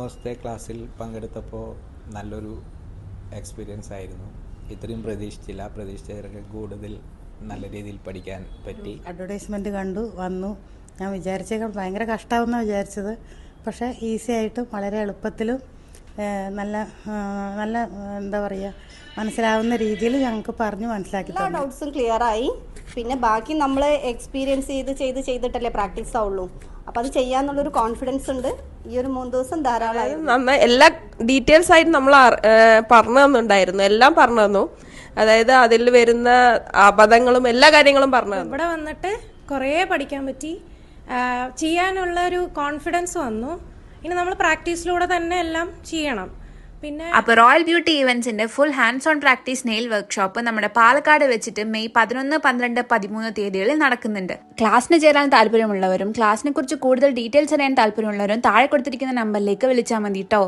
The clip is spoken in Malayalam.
ദിവസത്തെ ക്ലാസ്സിൽ പങ്കെടുത്തപ്പോൾ നല്ലൊരു എക്സ്പീരിയൻസ് ആയിരുന്നു. ഇത്രയും പ്രതീക്ഷിച്ചതിലൊക്കെ കൂടുതൽ നല്ല രീതിയിൽ പഠിക്കാൻ പറ്റി. അഡ്വർടൈസ്മെൻറ്റ് കണ്ടു വന്നു. ഞാൻ വിചാരിച്ചേക്കാൾ ഭയങ്കര കഷ്ടമാണെന്ന് വിചാരിച്ചത്. പക്ഷേ ഈസി ആയിട്ടും വളരെ എളുപ്പത്തിലും നല്ല നല്ല എന്താ പറയുക മനസ്സിലാവുന്ന രീതിയിൽ ഞങ്ങൾക്ക് പറഞ്ഞ് മനസ്സിലാക്കി എല്ലാ ഡൗട്ട്സും ക്ലിയറായി. പിന്നെ ബാക്കി നമ്മൾ എക്സ്പീരിയൻസ് ചെയ്തിട്ടല്ലേ പ്രാക്ടീസ് ആവുള്ളൂ. അപ്പം അത് ചെയ്യാന്നുള്ളൊരു കോൺഫിഡൻസ് ഉണ്ട്. ഈ ഒരു 3 ദിവസം ധാരാളമായി. നന്നായി എല്ലാ ഡീറ്റെയിൽസ് ആയിട്ട് നമ്മൾ പറഞ്ഞു തന്നിട്ടുണ്ടായിരുന്നു. എല്ലാം പറഞ്ഞു തന്നു. അതായത് അതിൽ വരുന്ന അബദ്ധങ്ങളും എല്ലാ കാര്യങ്ങളും പറഞ്ഞു തന്നു. ഇവിടെ വന്നിട്ട് കുറേ പഠിക്കാൻ പറ്റി. ചെയ്യാനുള്ള ഒരു കോൺഫിഡൻസ് വന്നു. ഇനി നമ്മൾ പ്രാക്ടീസിലൂടെ തന്നെ എല്ലാം ചെയ്യണം. അപ്പോൾ റോയൽ ബ്യൂട്ടി ഇവന്റ്സിന്റെ full hands on practice nail workshop നമ്മുടെ പാലക്കാട് വെച്ചിട്ട് മെയ് 11, 12, 13 തീയതികളിൽ നടക്കുന്നുണ്ട്. ക്ലാസ്സിന് ചേരാൻ താല്പര്യമുള്ളവരും ക്ലാസ്സിനെ കുറിച്ച് കൂടുതൽ ഡീറ്റെയിൽസ് അറിയാൻ താല്പര്യമുള്ളവരും താഴെ കൊടുത്തിരിക്കുന്ന നമ്പറിലേക്ക് വിളിച്ചാൽ മതി കേട്ടോ.